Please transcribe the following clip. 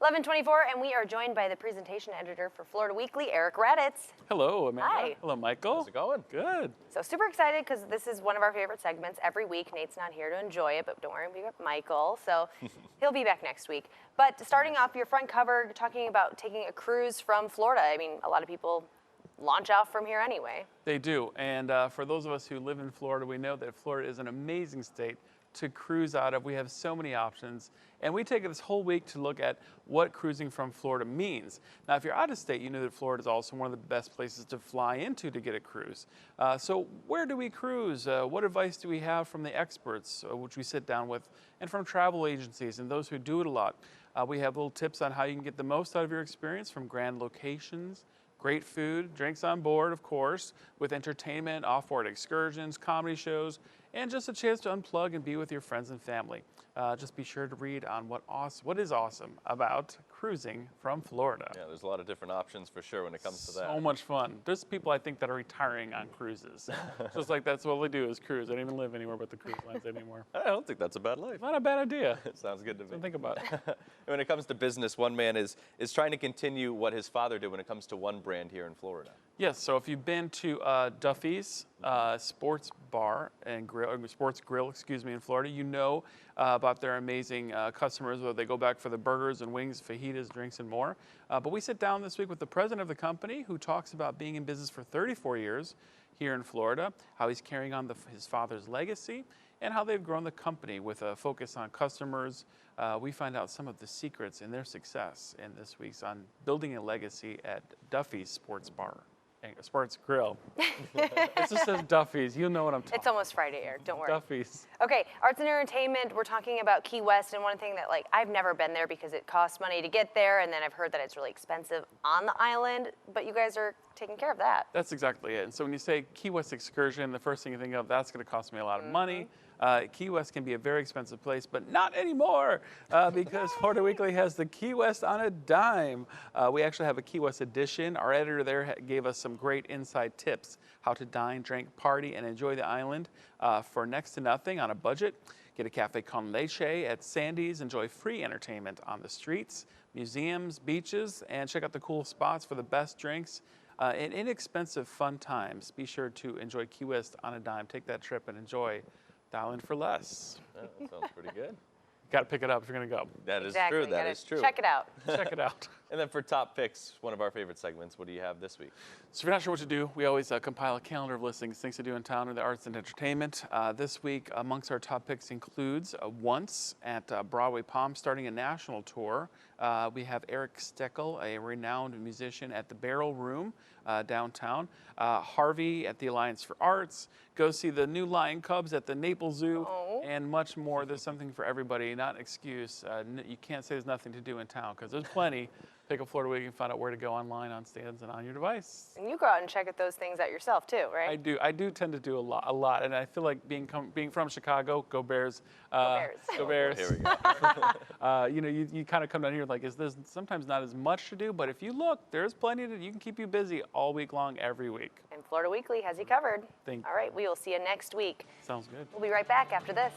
11:24, and we are joined by the presentation editor for Florida Weekly, Eric Raditz. Hello, Amanda. Hi. Hello, Michael. How's it going? Good. So super excited because this is one of our favorite segments every week. Nate's not here to enjoy it, but don't worry, we got Michael, so he'll be back next week. But starting off your front cover, talking about taking a cruise from Florida. I mean, a lot of people launch off from here anyway. They do, and for those of us who live in Florida, we know that Florida is an amazing state to cruise out of. We have so many options, and we take this whole week to look at what cruising from Florida means. Now, if you're out of state, you know that Florida is also one of the best places to fly into to get a cruise. So where do we cruise? What advice do we have from the experts, which we sit down with, and from travel agencies and those who do it a lot? We have little tips on how you can get the most out of your experience, from grand locations, great food, drinks on board, of course, with entertainment, off-board excursions, comedy shows, and just a chance to unplug and be with your friends and family. Just be sure to read on what is awesome about cruising from Florida. Yeah, there's a lot of different options for sure when it comes to that. So much fun. There's people I think that are retiring on cruises. Just like that's what we do is cruise. I don't even live anywhere but the cruise lines anymore. I don't think that's a bad life. Not a bad idea. It sounds good to me. So think about it. When it comes to business, one man is trying to continue what his father did when it comes to one brand here in Florida. Yes, so if you've been to Duffy's Sports Bar and Grill, Sports Grill, in Florida, you know about their amazing customers, whether they go back for the burgers and wings, fajitas, drinks, and more. But we sit down this week with the president of the company, who talks about being in business for 34 years here in Florida, how he's carrying on his father's legacy, and how they've grown the company with a focus on customers. We find out some of the secrets in their success in this week's on building a legacy at Duffy's Sports Bar. Sports Grill. It just says Duffy's. You know what I'm talking about. It's almost Friday, Eric. Don't worry. Duffy's. Okay, arts and entertainment. We're talking about Key West, and one thing that I've never been there because it costs money to get there, and then I've heard that it's really expensive on the island. But you guys are taking care of that. That's exactly it. And so when you say Key West excursion, the first thing you think of, that's going to cost me a lot of money. Key West can be a very expensive place, but not anymore because Florida Weekly has the Key West on a dime. We actually have a Key West edition. Our editor there gave us some great inside tips how to dine, drink, party, and enjoy the island for next to nothing on a budget. Get a cafe con leche at Sandy's, enjoy free entertainment on the streets, museums, beaches, and check out the cool spots for the best drinks and inexpensive fun times. Be sure to enjoy Key West on a dime. Take that trip and enjoy the island for less. Yeah, that sounds pretty good. Got to pick it up if you're going to go. That is Exactly. true. That is true. Check it out. Check it out. And then for top picks, one of our favorite segments, what do you have this week? So if you're not sure what to do, we always compile a calendar of listings, things to do in town in the arts and entertainment. This week, amongst our top picks includes Once at Broadway Palm, starting a national tour. We have Eric Steckel, a renowned musician, at the Barrel Room downtown. Harvey at the Alliance for Arts. Go see the new Lion Cubs at the Naples Zoo, and much more. There's something for everybody, not an excuse. You can't say there's nothing to do in town, because there's plenty. Pick up Florida Week and find out where to go online, on stands, and on your device. And you go out and check at those things out yourself too, right? I do tend to do a lot, and I feel like being from Chicago, go Bears. Go Bears. Go Bears. Here we go. You kind of come down here like, there's sometimes not as much to do, but if you look, there's plenty you can keep you busy all week long, every week. And Florida Weekly has you covered. Thank you. All right, we will see you next week. Sounds good. We'll be right back after this.